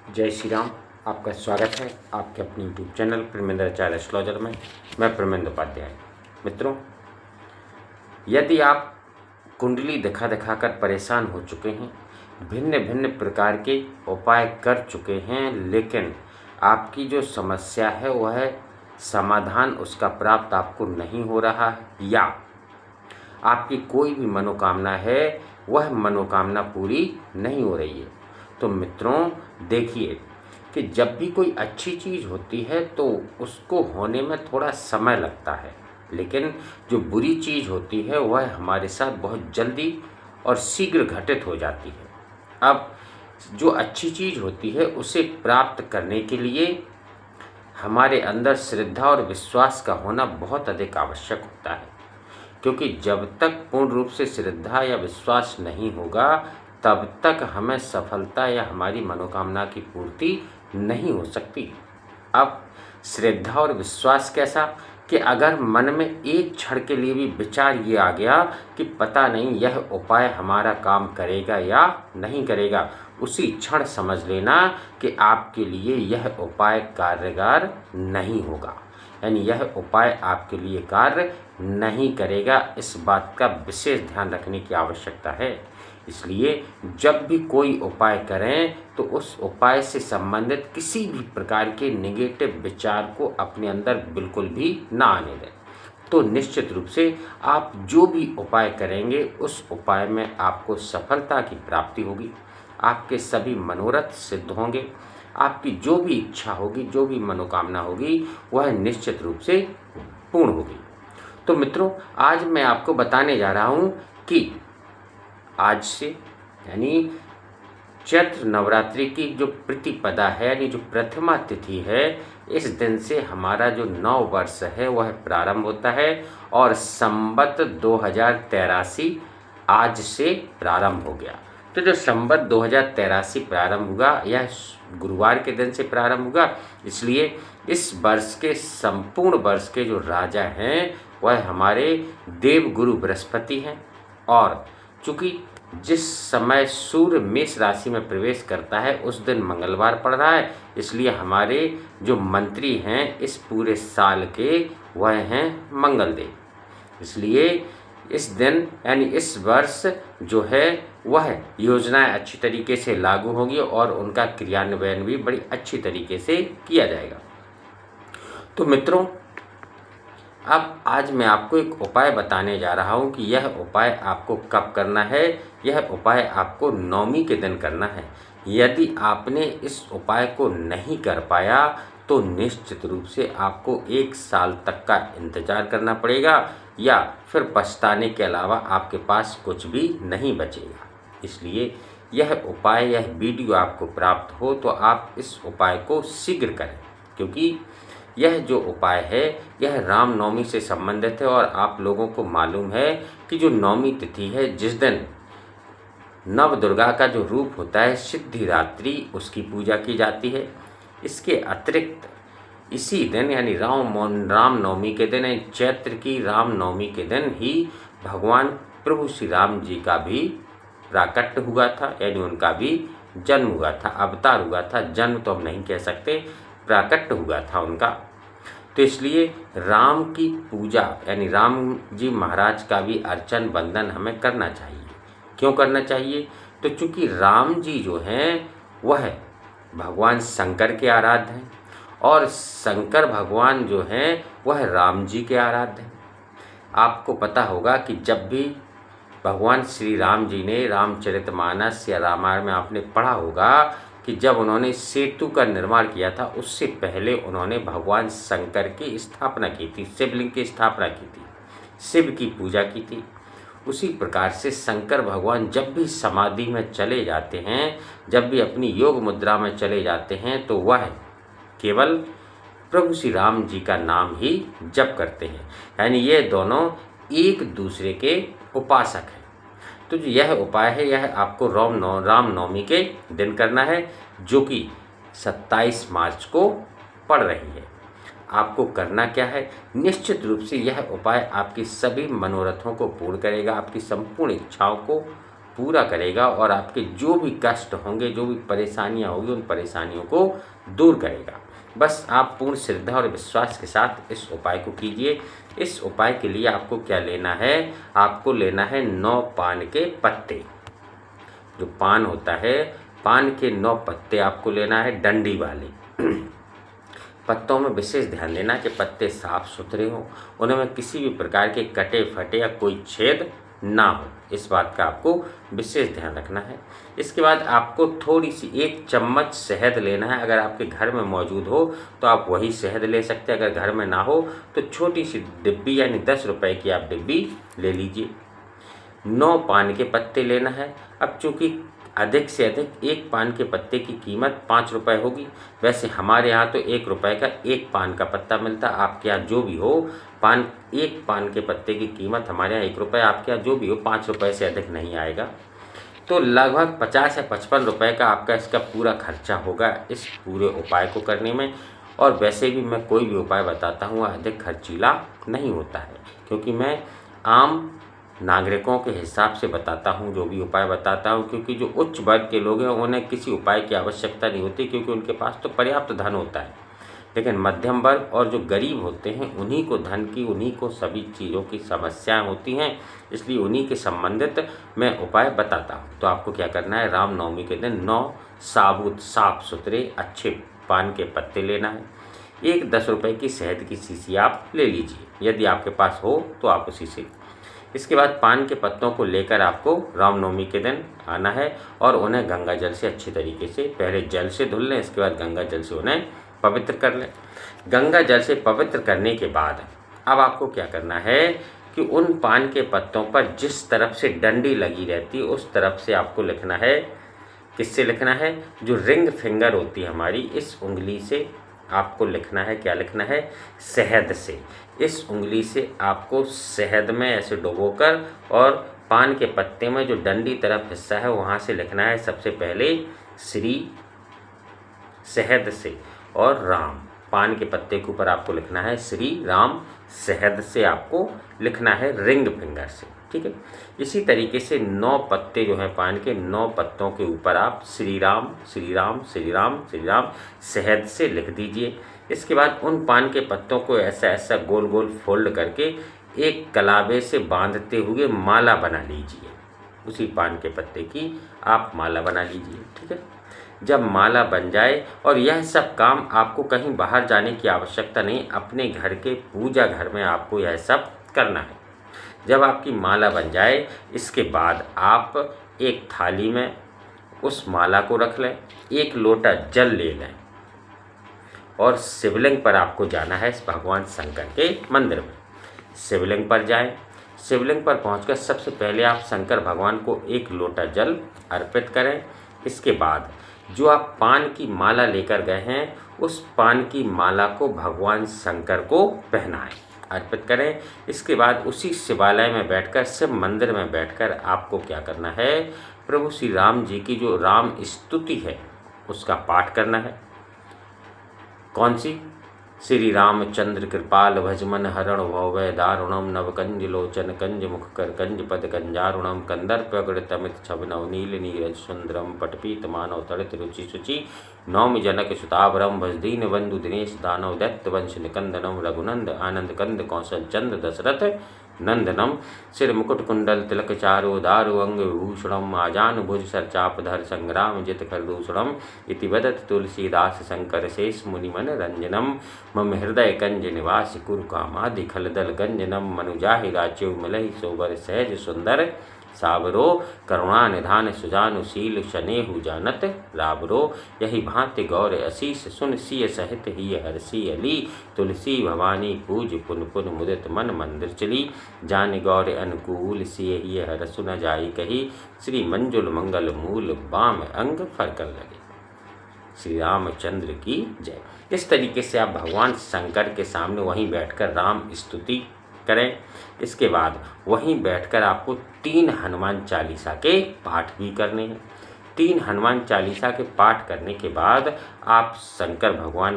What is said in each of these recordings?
जय श्री राम। आपका स्वागत है आपके अपने YouTube channel Parmendra child astrologer में। मैं परमेंद्र उपाध्याय। मित्रों, यदि आप कुंडली दिखा दिखाकर परेशान हो चुके हैं, भिन्न भिन्न प्रकार के उपाय कर चुके हैं, लेकिन आपकी जो समस्या है वह समाधान उसका प्राप्त आपको नहीं हो रहा है, या आपकी कोई भी मनोकामना है वह मनोकामना पूरी नहीं हो रही है, तो मित्रों देखिए कि जब भी कोई अच्छी चीज़ होती है तो उसको होने में थोड़ा समय लगता है, लेकिन जो बुरी चीज़ होती है वह हमारे साथ बहुत जल्दी और शीघ्र घटित हो जाती है। अब जो अच्छी चीज़ होती है उसे प्राप्त करने के लिए हमारे अंदर श्रद्धा और विश्वास का होना बहुत अधिक आवश्यक होता है, क्योंकि जब तक पूर्ण रूप से श्रद्धा या विश्वास नहीं होगा तब तक हमें सफलता या हमारी मनोकामना की पूर्ति नहीं हो सकती। अब श्रद्धा और विश्वास कैसा कि अगर मन में एक क्षण के लिए भी विचार ये आ गया कि पता नहीं यह उपाय हमारा काम करेगा या नहीं करेगा, उसी क्षण समझ लेना कि आपके लिए यह उपाय कारगर नहीं होगा, यानी यह उपाय आपके लिए कार्य नहीं करेगा। इस बात का विशेष ध्यान रखने की आवश्यकता है। इसलिए जब भी कोई उपाय करें तो उस उपाय से संबंधित किसी भी प्रकार के नेगेटिव विचार को अपने अंदर बिल्कुल भी ना आने दें। तो निश्चित रूप से आप जो भी उपाय करेंगे उस उपाय में आपको सफलता की प्राप्ति होगी, आपके सभी मनोरथ सिद्ध होंगे, आपकी जो भी इच्छा होगी, जो भी मनोकामना होगी वह निश्चित रूप से पूर्ण होगी। तो मित्रों, आज मैं आपको बताने जा रहा हूँ कि आज से यानी चैत्र नवरात्रि की जो प्रतिपदा है, यानी जो प्रथमा तिथि है, इस दिन से हमारा जो नव वर्ष है वह प्रारंभ होता है और संवत 2083 आज से प्रारंभ हो गया। तो जो संवत 2083 प्रारंभ हुआ यह गुरुवार के दिन से प्रारंभ हुआ, इसलिए इस वर्ष के संपूर्ण वर्ष के जो राजा हैं वह हमारे देवगुरु बृहस्पति हैं। और चूँकि जिस समय सूर्य मेष राशि में प्रवेश करता है उस दिन मंगलवार पड़ रहा है, इसलिए हमारे जो मंत्री हैं इस पूरे साल के वह हैं मंगलदेव। इसलिए इस दिन यानी इस वर्ष जो है वह योजनाएं अच्छी तरीके से लागू होंगी और उनका क्रियान्वयन भी बड़ी अच्छी तरीके से किया जाएगा। तो मित्रों, अब आज मैं आपको एक उपाय बताने जा रहा हूँ कि यह उपाय आपको कब करना है। यह उपाय आपको नवमी के दिन करना है। यदि आपने इस उपाय को नहीं कर पाया तो निश्चित रूप से आपको 1 साल तक का इंतज़ार करना पड़ेगा, या फिर पछताने के अलावा आपके पास कुछ भी नहीं बचेगा। इसलिए यह उपाय, यह वीडियो आपको प्राप्त हो तो आप इस उपाय को शीघ्र करें, क्योंकि यह जो उपाय है यह रामनवमी से संबंधित है। और आप लोगों को मालूम है कि जो नवमी तिथि है, जिस दिन नव दुर्गा का जो रूप होता है सिद्धिदात्री, उसकी पूजा की जाती है। इसके अतिरिक्त इसी दिन यानी रामनवमी के दिन, चैत्र की रामनवमी के दिन ही भगवान प्रभु श्री राम जी का भी प्राकट्य हुआ था, यानी उनका भी जन्म हुआ था, अवतार हुआ था। जन्म तो हम नहीं कह सकते, प्राकट्य हुआ था उनका। तो इसलिए राम की पूजा यानी राम जी महाराज का भी अर्चन वंदन हमें करना चाहिए। क्यों करना चाहिए? तो चूँकि राम जी जो हैं वह भगवान शंकर के आराध्य हैं और शंकर भगवान जो हैं वह राम जी के आराध्य हैं। आपको पता होगा कि जब भी भगवान श्री राम जी ने रामचरितमानस या रामायण में आपने पढ़ा होगा कि जब उन्होंने सेतु का निर्माण किया था उससे पहले उन्होंने भगवान शंकर की स्थापना की थी, शिवलिंग की स्थापना की थी, शिव की पूजा की थी। उसी प्रकार से शंकर भगवान जब भी समाधि में चले जाते हैं, जब भी अपनी योग मुद्रा में चले जाते हैं, तो वह केवल प्रभु श्री राम जी का नाम ही जप करते हैं, यानी ये दोनों एक दूसरे के उपासक हैं। तो जो यह उपाय है यह आपको रामनवमी के दिन करना है, जो कि 27 मार्च को पड़ रही है। आपको करना क्या है? निश्चित रूप से यह उपाय आपकी सभी मनोरथों को पूर्ण करेगा, आपकी संपूर्ण इच्छाओं को पूरा करेगा और आपके जो भी कष्ट होंगे, जो भी परेशानियां होंगी, उन परेशानियों को दूर करेगा। बस आप पूर्ण श्रद्धा और विश्वास के साथ इस उपाय को कीजिए। इस उपाय के लिए आपको क्या लेना है, आपको लेना है 9 पान के पत्ते। जो पान होता है, पान के 9 पत्ते आपको लेना है, डंडी वाले। पत्तों में विशेष ध्यान देना कि पत्ते साफ सुथरे हों, उनमें किसी भी प्रकार के कटे फटे या कोई छेद ना हो, इस बात का आपको विशेष ध्यान रखना है। इसके बाद आपको थोड़ी सी 1 चम्मच शहद लेना है। अगर आपके घर में मौजूद हो तो आप वही शहद ले सकते हैं, अगर घर में ना हो तो छोटी सी डिब्बी यानी 10 रुपए की आप डिब्बी ले लीजिए। 9 पान के पत्ते लेना है। अब चूँकि अधिक से अधिक 1 पान के पत्ते की कीमत 5 रुपए होगी। वैसे हमारे यहाँ तो 1 रुपए का 1 पान का पत्ता मिलता है। आपके यहाँ जो भी हो, 1 पान के पत्ते की कीमत हमारे यहाँ 1 रुपए, आपके यहाँ जो भी हो 5 रुपए से अधिक नहीं आएगा। तो लगभग 50 या 55 रुपए का आपका इसका पूरा खर्चा होगा इस पूरे उपाय को करने में। और वैसे भी मैं कोई भी उपाय बताता हूँ अधिक खर्चीला नहीं होता है, क्योंकि मैं आम नागरिकों के हिसाब से बताता हूँ जो भी उपाय बताता हूँ। क्योंकि जो उच्च वर्ग के लोग हैं उन्हें किसी उपाय की आवश्यकता नहीं होती, क्योंकि उनके पास तो पर्याप्त धन होता है। लेकिन मध्यम वर्ग और जो गरीब होते हैं उन्हीं को धन की, उन्हीं को सभी चीज़ों की समस्याएं होती हैं, इसलिए उन्हीं के संबंधित मैं उपाय बताता हूँ। तो आपको क्या करना है, रामनवमी के दिन 9 साबुत साफ सुथरे अच्छे पान के पत्ते लेना है। एक 10 रुपए की शहद की शीशी आप ले लीजिए, यदि आपके पास हो तो आप उसी से। इसके बाद पान के पत्तों को लेकर आपको रामनवमी के दिन आना है और उन्हें गंगा जल से अच्छी तरीके से, पहले जल से धुल लें, इसके बाद गंगा जल से उन्हें पवित्र कर लें। गंगा जल से पवित्र करने के बाद अब आपको क्या करना है कि उन पान के पत्तों पर जिस तरफ से डंडी लगी रहती है उस तरफ से आपको लिखना है। किससे लिखना है, जो रिंग फिंगर होती है हमारी, इस उंगली से आपको लिखना है। क्या लिखना है, शहद से। इस उंगली से आपको शहद में ऐसे डुबोकर और पान के पत्ते में जो डंडी तरफ हिस्सा है वहाँ से लिखना है सबसे पहले श्री, शहद से और राम। पान के पत्ते के ऊपर आपको लिखना है श्री राम, शहद से आपको लिखना है रिंग फिंगर से, ठीक है। इसी तरीके से 9 पत्ते जो हैं पान के, 9 पत्तों के ऊपर आप श्री राम श्री राम श्री राम श्री राम शहद से लिख दीजिए। इसके बाद उन पान के पत्तों को ऐसा ऐसा गोल गोल फोल्ड करके एक कलावे से बांधते हुए माला बना लीजिए। उसी पान के पत्ते की आप माला बना लीजिए, ठीक है। जब माला बन जाए, और यह सब काम आपको कहीं बाहर जाने की आवश्यकता नहीं, अपने घर के पूजा घर में आपको यह सब करना है। जब आपकी माला बन जाए, इसके बाद आप एक थाली में उस माला को रख लें, 1 लोटा जल ले लें और शिवलिंग पर आपको जाना है भगवान शंकर के मंदिर में। शिवलिंग पर जाएं। शिवलिंग पर पहुंचकर सबसे पहले आप शंकर भगवान को 1 लोटा जल अर्पित करें। इसके बाद जो आप पान की माला लेकर गए हैं उस पान की माला को भगवान शंकर को पहनाएं, अर्पित करें। इसके बाद उसी शिवालय में बैठकर, शिव मंदिर में बैठकर आपको क्या करना है, प्रभु श्री राम जी की जो राम स्तुति है उसका पाठ करना है। कौन सी, श्री रामचंद्र कृपाल भजमन हरण भवभय दारुणम नवकंज लोचन कंज मुख कर कंज पद कंजारुणम कंदर्प अगड़तमित छब नवनील नीरज सुंदरम पटपीत मानव तड़ित रुचि शुचि नौमि जनक सुतावरम भजदीन बंधु दिनेश दानव दैत्य वंश निकंदनम रघुनंद आनंद कंद कौशल चंद दशरथ नंदनम सिर मुकुट कुंडल तिलक चारु दारु अंग विभूषणम आजान भुज सरचापधर संग्राम जित खरदूषणम इति वदत तुलसीदास शंकर शेष मुनिमन रंजनम मम हृदय कंज निवास कुरु कामादि खलदल गंजनम मनुजाहि राच्यु मिलहि सोबर सहज सुंदर साबरो करुणा निधान सुजानुशील शनेहु जानत राबरो यही भांति गौर असीस सुन सिय सहित ही हरसी अली तुलसी भवानी पूज पुन पुन मुदित मन मंदिर चली जान गौर अनुकूल सिय ही हर सुन जाई कही श्री मंजुल मंगल मूल बाम अंग फरकल लगे। श्री रामचंद्र की जय। इस तरीके से आप भगवान शंकर के सामने वहीं बैठकर राम स्तुति करें। इसके बाद वहीं बैठकर आपको 3 हनुमान चालीसा के पाठ भी करने हैं। 3 हनुमान चालीसा के पाठ करने के बाद आप शंकर भगवान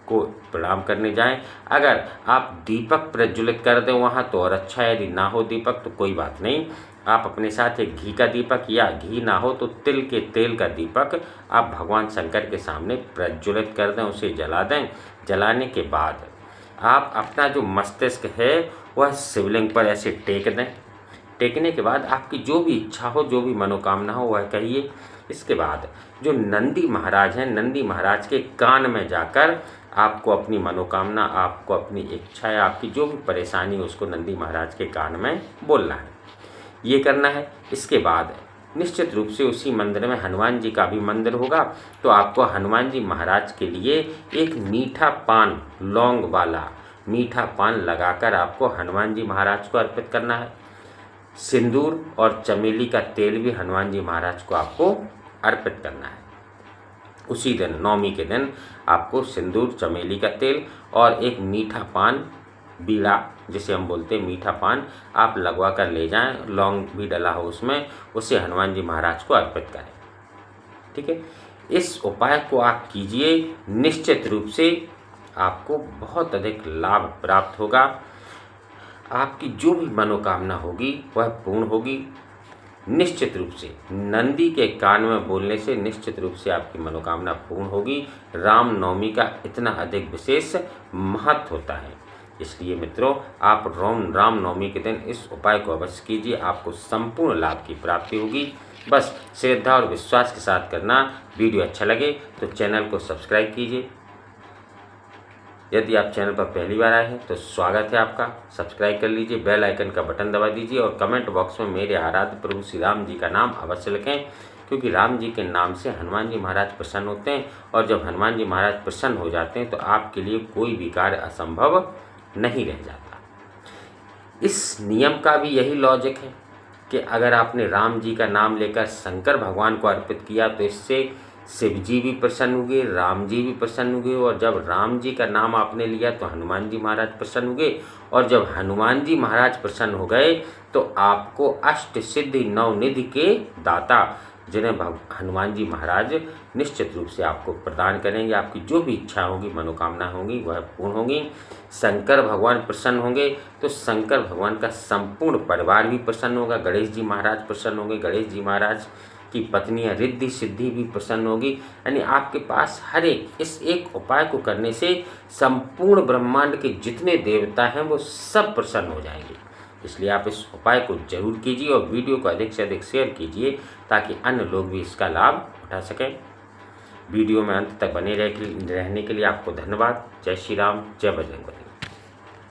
को प्रणाम करने जाएं। अगर आप दीपक प्रज्वलित कर दें वहाँ तो और अच्छा है, यदि ना हो दीपक तो कोई बात नहीं, आप अपने साथ एक घी का दीपक या घी ना हो तो तिल के तेल का दीपक आप भगवान शंकर के सामने प्रज्वलित कर दें, उसे जला दें। जलाने के बाद आप अपना जो मस्तिष्क है वह शिवलिंग पर ऐसे टेक दें। टेकने के बाद आपकी जो भी इच्छा हो, जो भी मनोकामना हो वह कहिए। इसके बाद जो नंदी महाराज हैं, नंदी महाराज के कान में जाकर आपको अपनी मनोकामना, आपको अपनी इच्छा या आपकी जो भी परेशानी हो उसको नंदी महाराज के कान में बोलना है, ये करना है। इसके बाद निश्चित रूप से उसी मंदिर में हनुमान जी का भी मंदिर होगा, तो आपको हनुमान जी महाराज के लिए एक मीठा पान, लौंग वाला मीठा पान लगाकर आपको हनुमान जी महाराज को अर्पित करना है। सिंदूर और चमेली का तेल भी हनुमान जी महाराज को आपको अर्पित करना है। उसी दिन, नवमी के दिन, आपको सिंदूर, चमेली का तेल और एक मीठा पान, बीड़ा जिसे हम बोलते हैं मीठा पान, आप लगवा कर ले जाएं, लौंग भी डला हो उसमें, उसे हनुमान जी महाराज को अर्पित करें। ठीक है, इस उपाय को आप कीजिए, निश्चित रूप से आपको बहुत अधिक लाभ प्राप्त होगा। आपकी जो भी मनोकामना होगी वह पूर्ण होगी। निश्चित रूप से नंदी के कान में बोलने से निश्चित रूप से आपकी मनोकामना पूर्ण होगी। रामनवमी का इतना अधिक विशेष महत्व होता है, इसलिए मित्रों आप रामनवमी के दिन इस उपाय को अवश्य कीजिए, आपको संपूर्ण लाभ की प्राप्ति होगी। बस श्रद्धा और विश्वास के साथ करना। वीडियो अच्छा लगे तो चैनल को सब्सक्राइब कीजिए। यदि आप चैनल पर पहली बार आए हैं तो स्वागत है आपका, सब्सक्राइब कर लीजिए, बेल आइकन का बटन दबा दीजिए और कमेंट बॉक्स में मेरे आराध्य प्रभु श्री राम जी का नाम अवश्य लिखें, क्योंकि राम जी के नाम से हनुमान जी महाराज प्रसन्न होते हैं और जब हनुमान जी महाराज प्रसन्न हो जाते हैं तो आपके लिए कोई भी कार्य असंभव नहीं रह जाता। इस नियम का भी यही लॉजिक है कि अगर आपने राम जी का नाम लेकर शंकर भगवान को अर्पित किया तो इससे शिव जी भी प्रसन्न हुए, राम जी भी प्रसन्न हुए, और जब राम जी का नाम आपने लिया तो हनुमान जी महाराज प्रसन्न हुए, और जब हनुमान जी महाराज प्रसन्न हो गए तो आपको अष्ट सिद्धि नवनिधि के दाता, जिन्हें हनुमान जी महाराज निश्चित रूप से आपको प्रदान करेंगे। आपकी जो भी इच्छा होगी, मनोकामना होगी वह पूर्ण होगी। शंकर भगवान प्रसन्न होंगे तो शंकर भगवान का संपूर्ण परिवार भी प्रसन्न होगा। गणेश जी महाराज प्रसन्न होंगे, गणेश जी महाराज की पत्नियां रिद्धि सिद्धि भी प्रसन्न होगी। यानी आपके पास हर एक, इस एक उपाय को करने से संपूर्ण ब्रह्मांड के जितने देवता हैं वो सब प्रसन्न हो जाएंगे। इसलिए आप इस उपाय को जरूर कीजिए और वीडियो को अधिक से अधिक शेयर कीजिए ताकि अन्य लोग भी इसका लाभ उठा सकें। वीडियो में अंत तक बने रहने के लिए आपको धन्यवाद। जय श्री राम, जय बजरंग बली।